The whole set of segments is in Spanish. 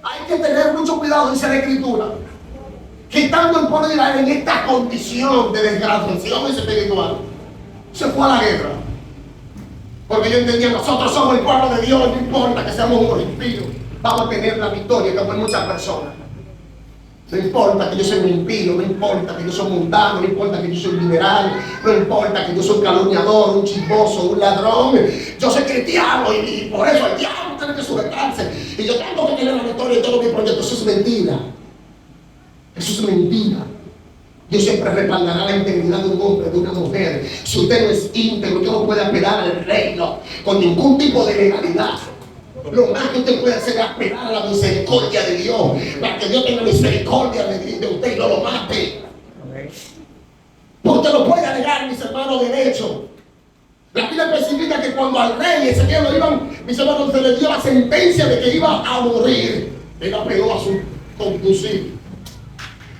Hay que tener mucho cuidado, dice la Escritura, quitando el pueblo de Israel en esta condición de desgraciación espiritual, se fue a la guerra. Porque yo entendía, nosotros somos el pueblo de Dios, no importa que seamos unos impíos, vamos a tener la victoria como en muchas personas. No importa que yo soy un impío, no importa que yo soy mundano, no importa que yo soy liberal, no importa que yo soy un calumniador, un chismoso, un ladrón. Yo soy cristiano y por eso el diablo tiene que sujetarse. Y yo tengo que tener la victoria en todos mis proyectos. Eso es mentira. Eso es mentira. Dios siempre respaldará la integridad de un hombre, de una mujer. Si usted no es íntegro, usted no puede apelar al reino con ningún tipo de legalidad. Lo más que usted puede hacer es apelar a la misericordia de Dios, para que Dios tenga misericordia de usted y no lo mate. Porque usted lo puede alegar, mis hermanos, derecho. La Biblia especifica que cuando al rey Ezequiel lo iban, mis hermanos, se le dio la sentencia de que iba a morir, él apeló a su conducir.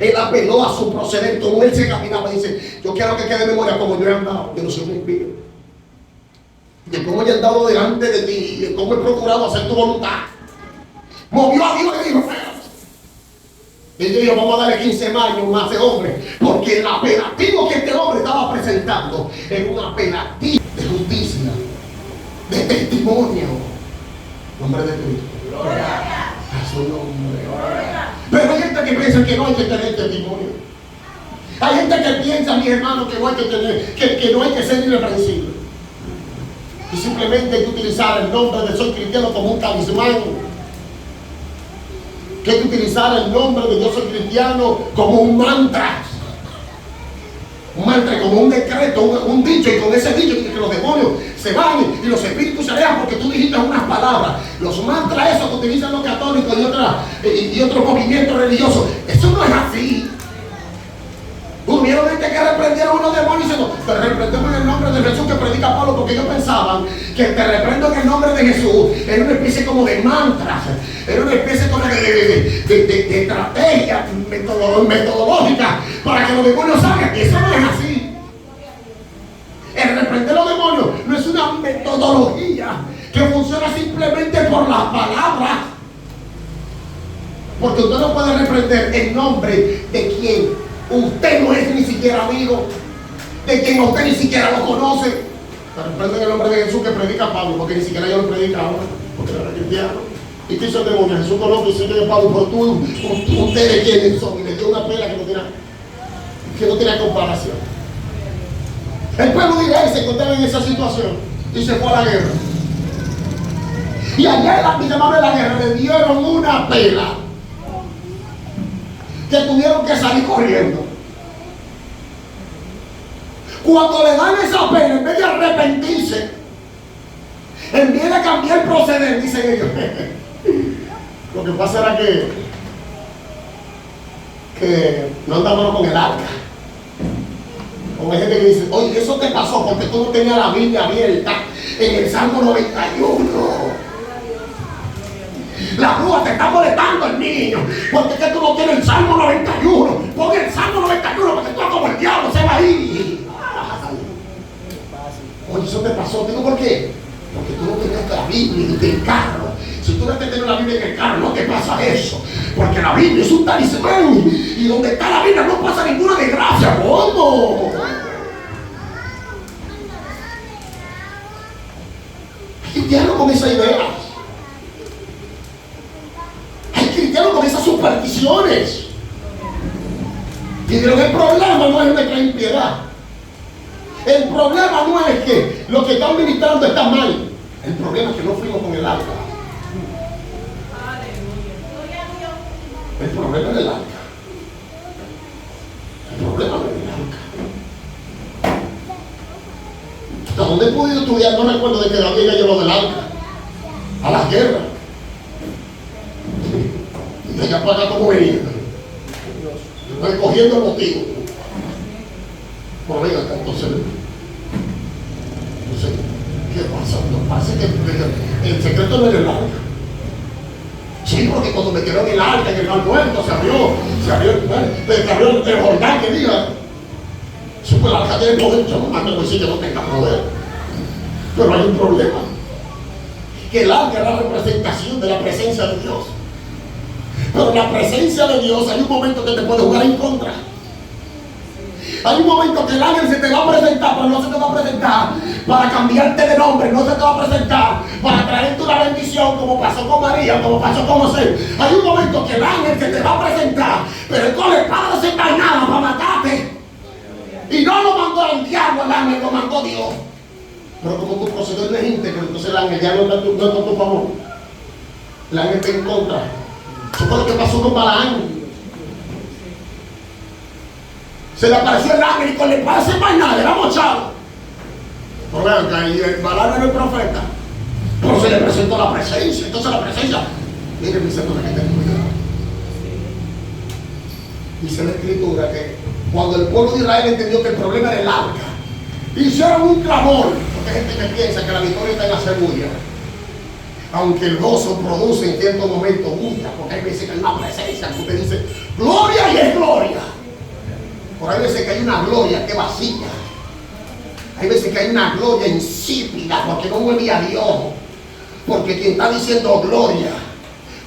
Él apeló a su proceder, como él se caminaba, dice: yo quiero que quede memoria como yo he andado, yo no soy un impío, de cómo yo he andado delante de ti, de cómo he procurado hacer tu voluntad. Movió a Dios y dijo: y dijo, vamos a darle 15 años más de hombre, porque el apelativo que este hombre estaba presentando era un apelativo de justicia, de testimonio. Nombre de Cristo. Gloria a su nombre. Gloria. Pero hay gente que piensa que no hay que tener testimonio. Hay gente que piensa, mi hermano, que no hay que tener, que no hay que ser irreprensible. Y simplemente hay que utilizar el nombre de soy cristiano como un talismán. Que hay que utilizar el nombre de yo soy cristiano como un mantra. Un mantra, como un decreto, un dicho. Y con ese dicho que los demonios se van y los espíritus se alejan porque tú dijiste unas palabras. Los mantras esos que utilizan los católicos y otros movimientos religiosos, eso no es así. Hubieron gente que reprendieron unos demonios diciendo: te reprendemos en el nombre de Jesús, que predica Pablo, porque ellos pensaban que te reprendo en el nombre de Jesús era una especie como de mantras, era una especie como de estrategia metodológica para que los demonios salgan. Y eso no es así. El reprender los demonios no es una metodología que funciona simplemente por las palabras, porque usted no puede reprender en nombre de quien usted no es ni siquiera amigo, de quien usted ni siquiera lo conoce. Se reprende en el nombre de Jesús que predica Pablo, porque ni siquiera yo lo predicaba, porque era cristiano. ¿Y qué hizo el demonio? Jesús conoce y dice: Pablo, pero ustedes quiénes son. Y le dio una pela que no tiene comparación. El pueblo de Israel se encontraba en esa situación y se fue a la guerra. Y allá en la guerra le dieron una pela que tuvieron que salir corriendo. Cuando le dan esa pena, en vez de arrepentirse, en vez de cambiar el proceder, dicen ellos, lo que pasa era que no andábamos con el arca. Como hay gente que dice: oye, eso te pasó porque tú no tenías la Biblia abierta en el Salmo 91. La grúa te está molestando el niño, porque es que tú no tienes el Salmo 91. Pon el Salmo 91 porque tú eres como el diablo, se va a ir. Oye, eso te pasó. Digo, ¿por qué? Porque tú no tenías la Biblia en el carro. Si tú no tienes la Biblia en el carro, no te pasa eso. Porque la Biblia es un talismán. Y donde está la Biblia no pasa ninguna desgracia. ¿Cómo? Hay cristianos con esa idea. Hay cristianos con esas supersticiones. Y creo que el problema no es nuestra impiedad. El problema no es que lo que están ministrando está mal. El problema es que no fuimos con el arca. El problema es el arca. El problema no es el arca. Hasta donde he podido estudiar, no recuerdo de que David ya llevó del arca a las guerras. Y de allá para acá como venía. Recogiendo el motivo. Por venga acá, entonces, ¿qué pasa? Nos parece que el secreto no era el arca. Sí, porque cuando metieron el arca en el mar muerto, se abrió el Jordán, que diga. Sí, pues el arca tiene poder. Yo no mando a decir que no tenga poder. Pero hay un problema. Que el arca es la representación de la presencia de Dios. Pero en la presencia de Dios hay un momento que te puede jugar en contra. Hay un momento que el ángel se te va a presentar, pero no se te va a presentar para cambiarte de nombre, no se te va a presentar para traerte una bendición como pasó con María, como pasó con José. Hay un momento que el ángel se te va a presentar, pero es con la espada desenvainada para matarte. Y no lo mandó el diablo, el ángel lo mandó Dios. Pero como tu procedimiento es íntegro, entonces el ángel ya no está a tu favor. El ángel está en contra. Eso fue lo que pasó con Balaán. Se le apareció el ángel y con la espada desenvainada era mochado. Por vean que ahí Balaán era el profeta. Pero se le presentó la presencia. Entonces la presencia, miren mis hermanos, que tengan cuidado. Dice la escritura que cuando el pueblo de Israel entendió que el problema era el arca, hicieron un clamor. Porque hay gente que piensa que la victoria está en hacer bulla. Aunque el gozo produce en cierto momento bulla, porque hay veces que hay una presencia que usted dice gloria y es gloria. Por hay veces que hay una gloria que vacía. Hay veces que hay una gloria insípida porque no mueve a Dios. Porque quien está diciendo gloria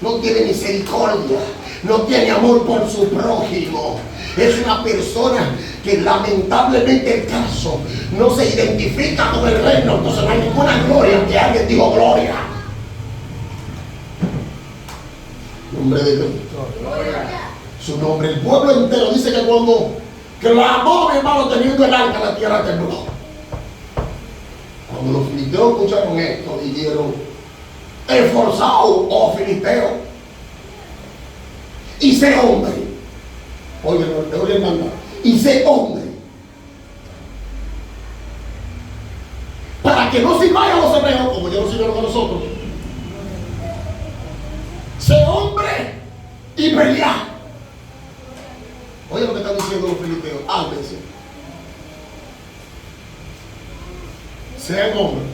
no tiene misericordia, no tiene amor por su prójimo. Es una persona que lamentablemente el caso no se identifica con el reino. Entonces no hay ninguna gloria que alguien dijo gloria. Nombre de Dios. Su nombre. El pueblo entero dice que cuando clamó, mi hermano, teniendo el arca, la tierra tembló. Cuando los filisteos escucharon esto, dijeron: esforzado, oh filisteo, y sé hombre. Oye, te voy a mandar. Y sé hombre. Para que no sirváis a los hebreos, como ya no sirvieron a nosotros. Sé hombre y pelear. Oye lo que están diciendo los filisteos. Álmense. Sean hombres.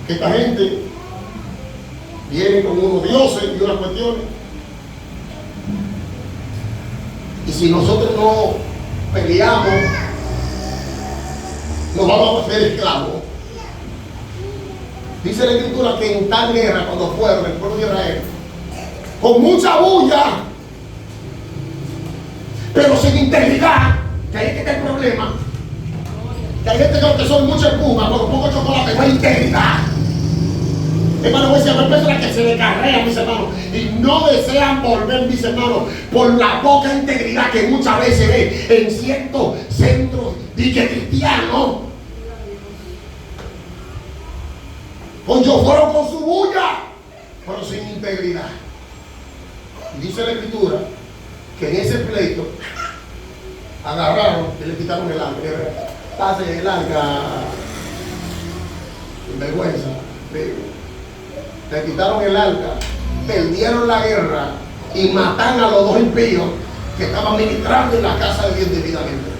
Que esta gente viene con unos dioses y unas cuestiones. Y si nosotros no peleamos, nos vamos a hacer esclavos. Dice la escritura que en tal guerra, cuando fueron el pueblo de Israel, con mucha bulla, pero sin integridad, que ahí está el problema. Que hay gente que son mucha espuma, con poco chocolate, no hay integridad. Hermano, voy a decir, hay personas que se descarrean, mis hermanos, y no desean volver, mis hermanos, por la poca integridad que muchas veces ve en ciertos centros cristianos. Pues ellos fueron con su bulla, pero sin integridad. Y dice la escritura que en ese pleito agarraron y le quitaron el arca. Pase el arca, sin vergüenza. Le quitaron el arca, perdieron la guerra y matan a los dos impíos que estaban ministrando en la casa de Dios debidamente.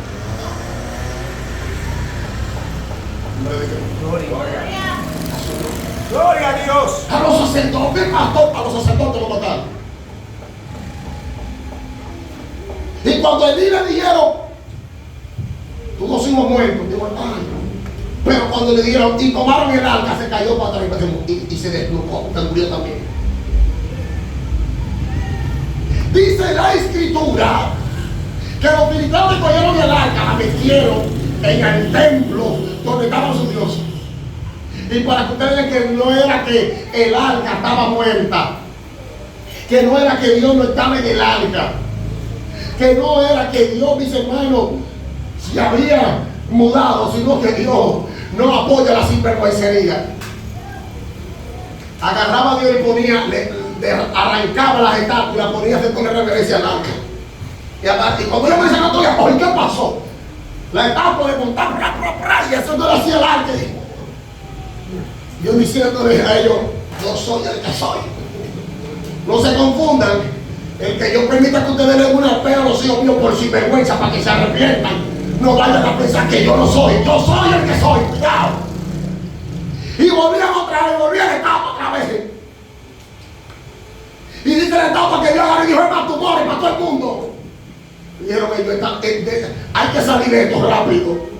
Gloria a Dios. A los sacerdotes, pastor, a los sacerdotes lo mataron. Y cuando Elí le dijeron, tus dos hijos muertos, dijo, ay. Pero cuando le dijeron, y tomaron el arca, se cayó para atrás y se desnucó, se murió también. Dice la escritura que los militares cogieron el arca, la metieron en el templo donde estaban sus dioses. Y para que ustedes vean que no era que el arca estaba muerta, que no era que Dios no estaba en el arca, que no era que Dios, mis hermanos, se había mudado, sino que Dios no apoya la sinvergüencería. Agarraba a Dios y ponía, arrancaba las estatuas y la ponía a hacer con reverencia al arca. Y cuando yo me decía, oye, ¿qué pasó? La estatua de montar, y eso no lo hacía el arca. Yo diciéndole a ellos, yo soy el que soy. No se confundan. El que yo permita que ustedes den una pena a los hijos míos por sinvergüenza para que se arrepientan, no vayan a pensar que yo no soy. Yo soy el que soy. Cuidado. Y volvían otra vez, volvían a estatua otra vez. Y dice la estatua que yo agarré y dijo, es para tu madre, para todo el mundo. Y dijeron ellos, hay que salir de esto rápido.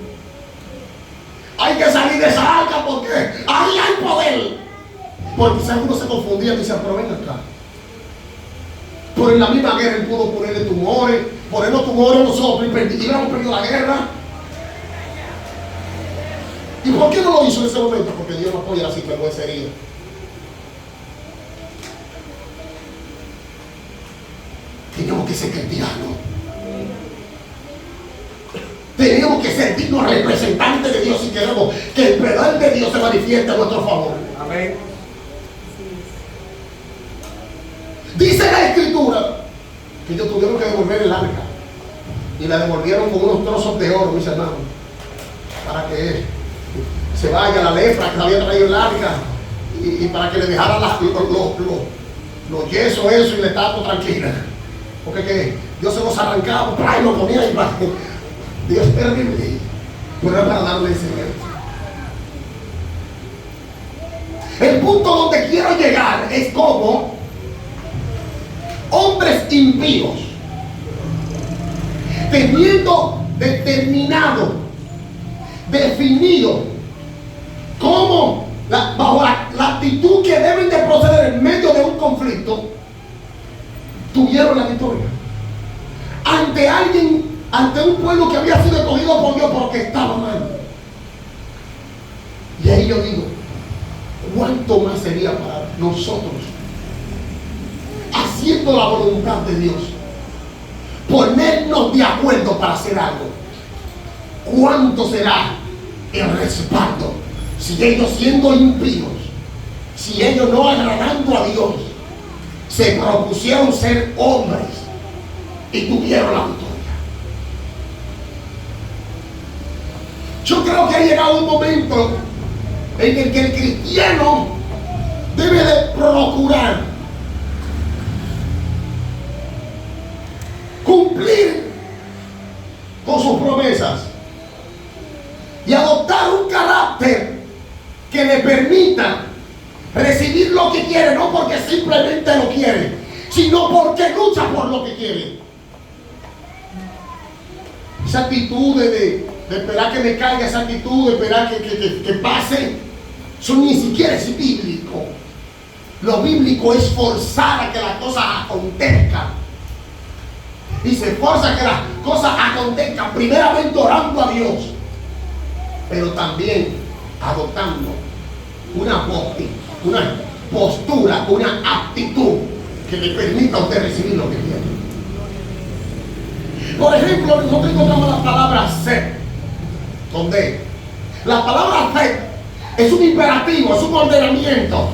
Hay que salir de esa arca porque ahí hay poder. Porque si algunos se confundían y dicen, pero ven acá. Pero en la misma guerra Él pudo ponerle tumores, ponernos tumores a nosotros y hubiéramos perdido la guerra. ¿Y por qué no lo hizo en ese momento? Porque Dios no apoya la sinvergüencería. Tenemos que ser cristianos. Tenemos que ser dignos representantes de Dios si queremos que el poder de Dios se manifieste a nuestro favor. Amén. Dice la Escritura que ellos tuvieron que devolver el arca y la devolvieron con unos trozos de oro, mis hermanos, para que se vaya la lepra que había traído el arca y para que le dejara los yesos eso y le estaba tranquila, porque que Dios se los arrancaba y lo ponía y Dios es terrible, pero era para darle enseñanza. El punto donde quiero llegar es como hombres impíos, teniendo determinado, definido, como bajo la actitud que deben de proceder en medio de un conflicto, tuvieron la victoria ante alguien, ante un pueblo que había sido escogido por Dios porque estaba mal. Y ahí yo digo, ¿cuánto más sería para nosotros, haciendo la voluntad de Dios, ponernos de acuerdo para hacer algo? ¿Cuánto será el respaldo si ellos, siendo impíos, si ellos no agradando a Dios, se propusieron ser hombres y tuvieron la victoria? Yo creo que ha llegado un momento en el que el cristiano debe de procurar cumplir con sus promesas y adoptar un carácter que le permita recibir lo que quiere, no porque simplemente lo quiere, sino porque lucha por lo que quiere. Esa actitud de esperar que me caiga, esa actitud de esperar que pase, eso ni siquiera es bíblico. Lo bíblico es forzar a que las cosas acontezcan. Y se forza a que las cosas acontezcan primeramente orando a Dios, pero también adoptando una postura, una actitud que le permita a usted recibir lo que quiere. Por ejemplo, nosotros encontramos la palabra ser, donde la palabra ser es un imperativo, es un ordenamiento.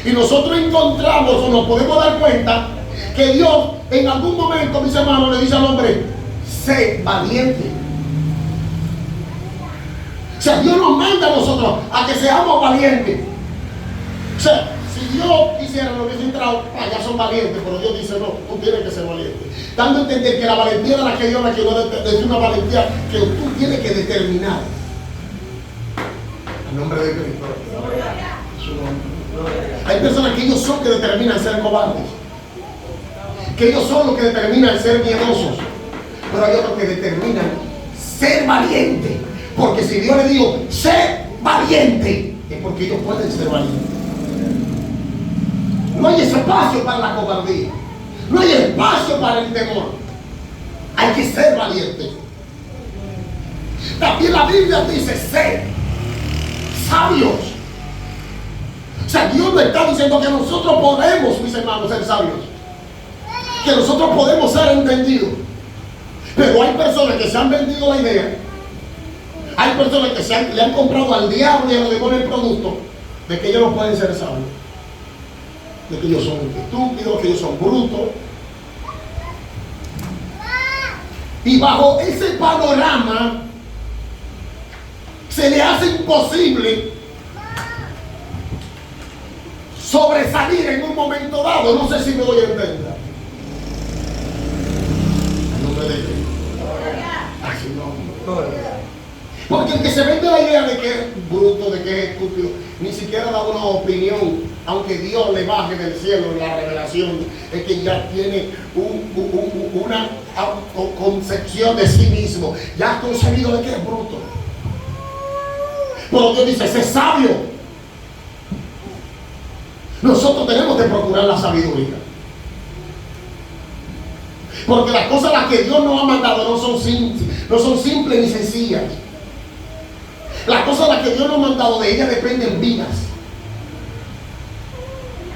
Y nosotros encontramos o nos podemos dar cuenta que Dios en algún momento, mis hermanos, le dice al hombre, sé valiente. O sea, Dios nos manda a nosotros a que seamos valientes. O sea, si Dios quisiera, nos hubiese entrado, ya son valientes, pero Dios dice, no, tú tienes que ser valiente. Dando a entender que la valentía de la que Dios la quiere es una valentía que tú tienes que determinar. En nombre de Cristo. Hay personas que ellos son que determinan ser cobardes, que ellos son los que determinan ser miedosos, pero hay otros que determinan ser valientes, porque si Dios le dijo ser valiente, es porque ellos pueden ser valientes. No hay espacio para la cobardía, no hay espacio para el temor, hay que ser valiente. También la Biblia dice ser sabios. O sea, Dios nos está diciendo que nosotros podemos, mis hermanos, ser sabios, que nosotros podemos ser entendidos. Pero hay personas que se han vendido la idea, hay personas que le han comprado al diablo y a los demonios el producto de que ellos no pueden ser sabios, de que ellos son estúpidos, que ellos son brutos. Y bajo ese panorama se le hace imposible sobresalir en un momento dado. No sé si me doy a entender. En nombre de Cristo. Así no. Porque el que se vende la idea de que es bruto, de que es estúpido, ni siquiera da una opinión, aunque Dios le baje del cielo en la revelación, es que ya tiene una concepción de sí mismo, ya ha concebido de que es bruto. Pero Dios dice, sé sabio. Nosotros tenemos que procurar la sabiduría. Porque las cosas a las que Dios nos ha mandado no son simples ni sencillas. Las cosas a las que Dios nos ha mandado de ellas dependen vidas.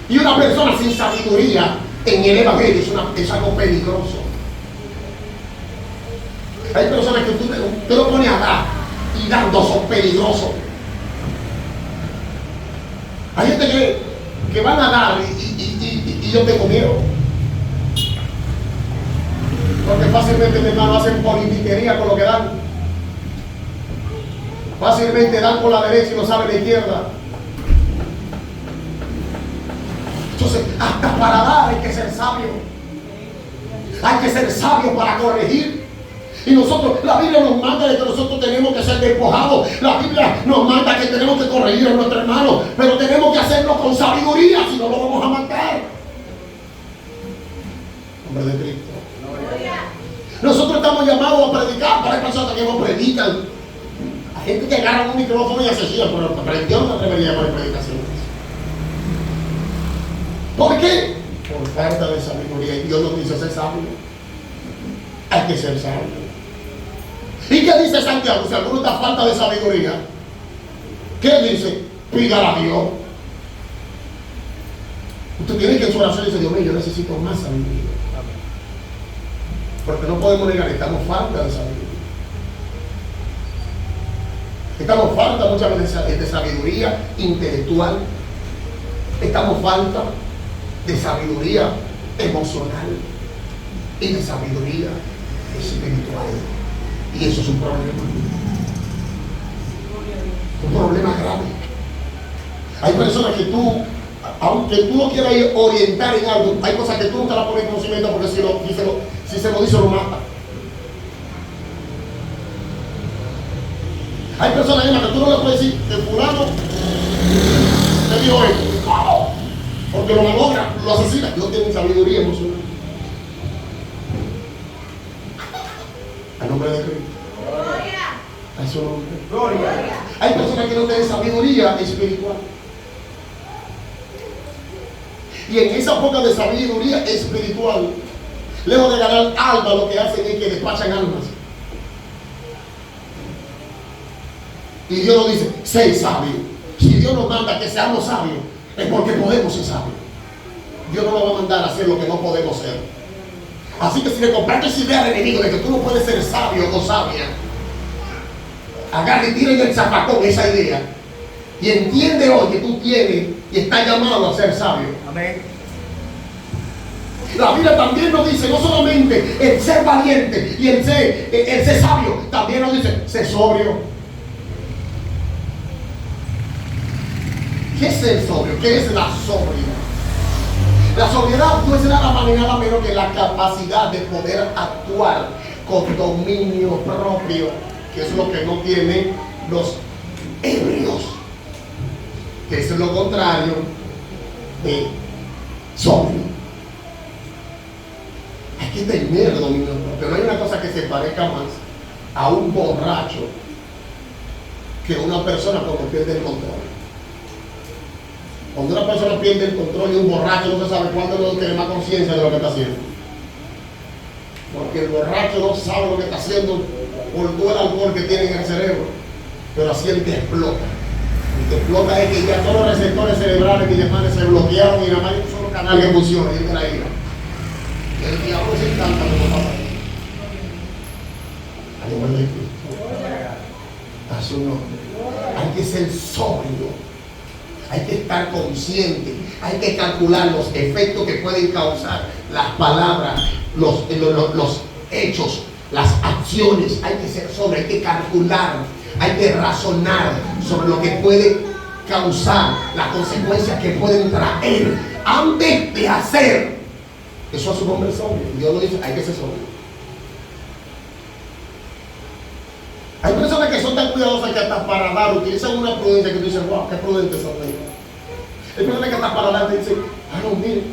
Y una persona sin sabiduría en el evangelio es algo peligroso. Hay personas que tú lo pones a dar y dando son peligrosos. Hay gente que van a dar y yo tengo miedo. Porque fácilmente, mi hermano, hacen politiquería con lo que dan. Fácilmente dan por la derecha y no saben la izquierda. Entonces, hasta para dar hay que ser sabio. Hay que ser sabio para corregir. Y nosotros, la Biblia nos manda de que nosotros tenemos que ser despojados. La Biblia nos manda que tenemos que corregir a nuestro hermano. Pero tenemos que hacerlo con sabiduría, si no lo vamos a matar. Hombre de Cristo. Nosotros estamos llamados a predicar, pero hay personas que no predican. Hay gente que agarra un micrófono y asesina, pero Dios no debería poner predicaciones. ¿Por qué? Por falta de sabiduría. Y Dios nos dice ser sabio. Hay que ser sabio. ¿Y qué dice Santiago? Si alguno está falta de sabiduría, ¿qué dice? Pídala a Dios. Usted tiene que en su oración dice, Dios mío, yo necesito más sabiduría. Porque no podemos negar, estamos falta de sabiduría. Estamos falta muchas veces de sabiduría intelectual. Estamos falta de sabiduría emocional y de sabiduría espiritual. Y eso es un problema. Un problema grave. Hay personas que tú, aunque tú no quieras orientar en algo, hay cosas que tú nunca las pones en conocimiento porque si se lo dice lo mata. Hay personas que tú no le puedes decir que fulano te dijo esto, porque lo malogra, lo asesina. Dios tiene sabiduría emocional. Al nombre de Cristo. A su nombre. Gloria. Hay personas que no tienen sabiduría espiritual. Y en esa poca de sabiduría espiritual, lejos de ganar alma, lo que hacen es que despachan almas. Y Dios nos dice, sé sabio. Si Dios nos manda que seamos sabios, es porque podemos ser sabios. Dios no nos va a mandar a hacer lo que no podemos ser. Así que si le compraste esa idea al enemigo de que tú no puedes ser sabio o sabia, agarre y tire el zapacón esa idea. Y entiende hoy que tú tienes y estás llamado a ser sabio. Amén. La Biblia también nos dice, no solamente el ser valiente y el ser sabio, también nos dice, ser sobrio. ¿Qué es ser sobrio? ¿Qué es la sobriedad? La sobriedad no es nada más ni nada menos que la capacidad de poder actuar con dominio propio, que es lo que no tienen los ebrios, que es lo contrario de sobrio. Hay que tener dominio propio. No hay una cosa que se parezca más a un borracho que una persona cuando pierde el control. Cuando una persona pierde el control y un borracho no se sabe cuándo no tiene más conciencia de lo que está haciendo. Porque el borracho no sabe lo que está haciendo por todo el alcohol que tiene en el cerebro. Pero así el que explota. El que explota es que ya todos los receptores cerebrales y demás se bloquearon y nada más hay un solo canal que funciona y es de la ira. El diablo se encanta de lo que pasa ahí. A nombre de Cristo. A su nombre. Hay que ser sobrio. Hay que estar consciente, hay que calcular los efectos que pueden causar las palabras, los hechos, las acciones. Hay que ser sobre, hay que calcular, hay que razonar sobre lo que puede causar, las consecuencias que pueden traer antes de hacer. Eso es un hombre sobrio. Dios lo dice, hay que ser sobrio. Hay personas que son tan cuidadosas que hasta para dar utilizan una prudencia que tú dices, wow, qué prudente son ellos. Hay personas que hasta para dar te dicen, no, mire,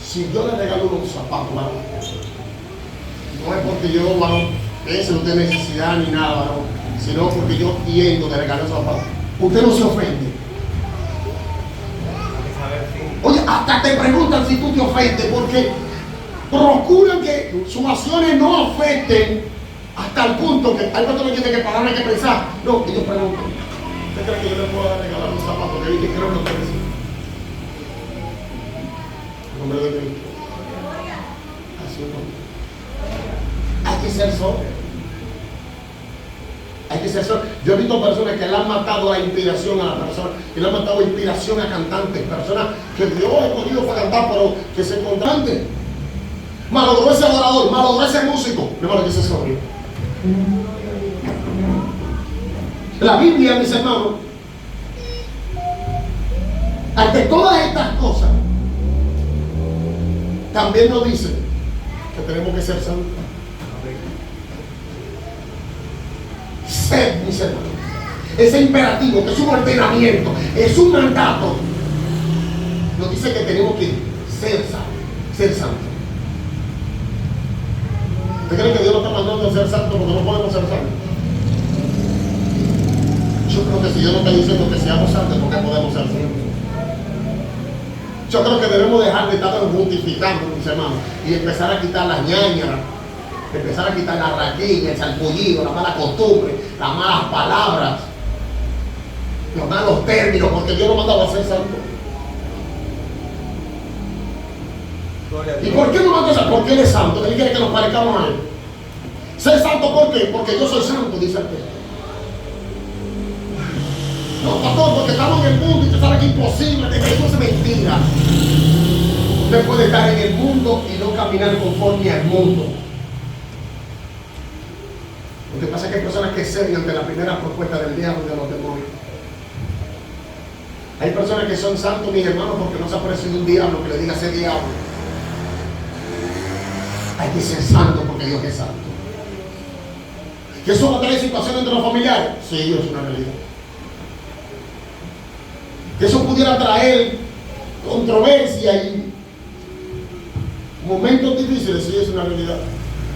si yo le regalo unos zapatos, varón, no es porque yo, varón, ese no tiene necesidad ni nada, varón, sino porque yo quiero de regalar esos zapatos. Usted no se ofende. Oye, hasta te preguntan si tú te ofendes, porque Procuran que sus acciones no afecten hasta el punto que hay personas que tienen que parar, hay que pensar. No, ellos preguntan, ¿usted cree que yo le puedo regalar un zapato que viste? Creo que no puede ser. En nombre de Cristo. Así no. Hay que ser sobrio. Hay que ser sobrio. Yo he visto personas que le han matado la inspiración a la persona, que le han matado inspiración a cantantes, personas que Dios ha escogido para cantar, pero que se encontranten. Malogró ese adorador, malogró ese músico. Hermano, que se sobrio. La Biblia, mis hermanos, ante todas estas cosas, también nos dice que tenemos que ser santos. Sed, mis hermanos. Ese imperativo, que es un ordenamiento, es un mandato, nos dice que tenemos que ser santos, ser santos. ¿Usted cree que Dios nos está mandando a ser santos porque no podemos ser santos? Yo creo que si Dios nos está diciendo que seamos santos, ¿por qué podemos ser santos? Yo creo que debemos dejar de estar justificando, mis hermanos, y empezar a quitar las ñañas, empezar a quitar la raquilla, el salpullido, la mala costumbre, las malas palabras, los malos términos, porque Dios nos mandaba a ser santos. ¿Y por qué no manda a ser? Porque Él es santo. Él quiere que nos parezcamos a Él. Ser santo, ¿por qué? Porque yo soy santo, dice el texto. No, pastor, porque estamos en el mundo y usted sabe que es imposible, eso es mentira. Usted puede estar en el mundo y no caminar conforme al mundo. Lo que pasa es que hay personas que ceden ante la primera propuesta del diablo y de los demonios. Hay personas que son santos, mis hermanos, porque no se ha aparecido un diablo que le diga ser diablo. Hay que ser santo porque Dios es santo. ¿Que eso va a traer situaciones entre los familiares? Sí, es una realidad. Que eso pudiera traer controversia y momentos difíciles, sí, es una realidad.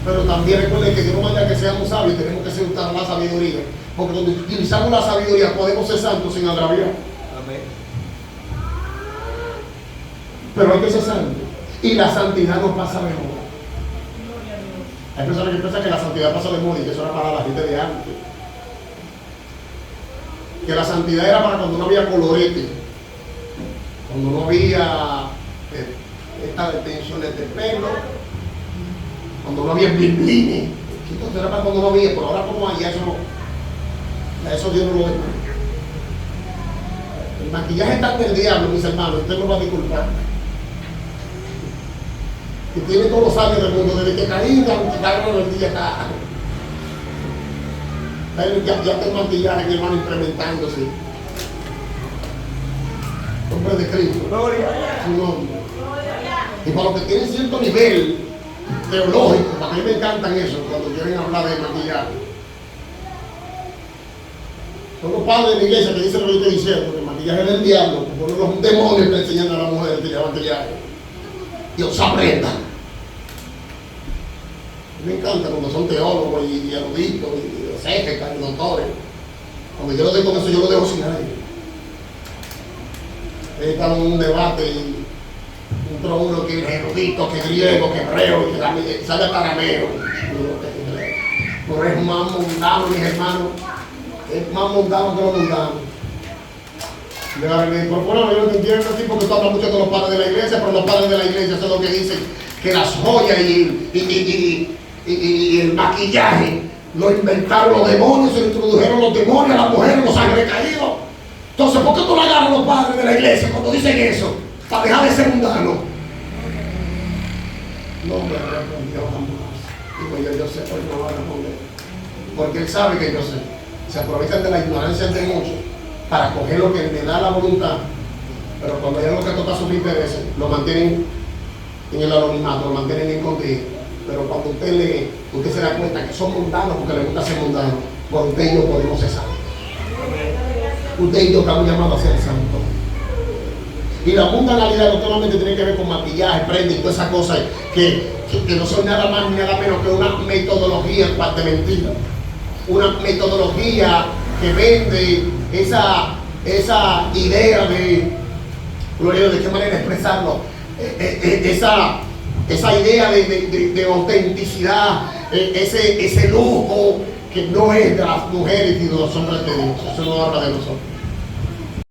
Pero también recuerden que Dios no manda que seamos sabios, tenemos que usar la sabiduría. Porque cuando utilizamos la sabiduría podemos ser santos sin agraviar. Amén. Pero hay que ser santos. Y la santidad no pasa de moda. Hay personas que piensan que la santidad pasa de moda y que eso era para la gente de antes. Que la santidad era para cuando no había colorete, cuando no había estas detenciones de pelo, cuando no había bliblines. Entonces era para cuando no había, pero ahora como hay, eso Dios no lo ve. El maquillaje está del diablo, mis hermanos, usted no va a disculpar. Que tiene todos los años del mundo, desde que caí, quitaron el día acá. Ya está el maquillaje, mi hermano, implementándose. Nombre de Cristo. Gloria. Su nombre. Y para los que tienen cierto nivel teológico, a mí me encantan eso, cuando quieren hablar de maquillaje. Son los padres de la iglesia que dicen lo que estoy diciendo, que el maquillaje es del diablo, que ponerlos un demonio está enseñando a la mujer que lleva maquillaje. Dios aprenda. Me encanta cuando son teólogos y eruditos y exégetas y doctores. Cuando yo lo doy con eso, yo lo dejo sin aire. Estamos en un debate y entró uno que es erudito, que es griego, que es hebreo, que sale tarameo. Pero es más mundano, mis hermanos. Es más mundano que lo mundano. Por bueno, yo no entiendo este tipo que tú hablas mucho de los padres de la iglesia, pero los padres de la iglesia son los que dicen que las joyas y el maquillaje lo inventaron los demonios, se lo introdujeron los demonios a las mujeres, los sangre caídos. Entonces, ¿por qué tú no agarras a los padres de la iglesia cuando dicen eso? Para dejar de ser mundano. No me respondió jamás. Digo yo sé, hoy no va a responder. Porque él sabe que yo sé. Se aprovechan de la ignorancia de muchos para coger lo que le da la voluntad, pero cuando hay algo que toca sus intereses, lo mantienen en el anonimato, lo mantienen escondido. Pero cuando usted lee, usted se da cuenta que son mundanos porque le gusta ser mundano. Por usted y yo podemos ser santos. Usted y yo estamos llamados a ser santos. Y la mundanalidad no solamente tiene que ver con maquillaje, prenda y todas esas cosas que no son nada más ni nada menos que una metodología en parte mentira. Una metodología que vende esa idea de, gloria, de qué manera expresarlo, esa idea de autenticidad, ese lujo que no es de las mujeres y de los hombres de Dios. Eso no habla de nosotros.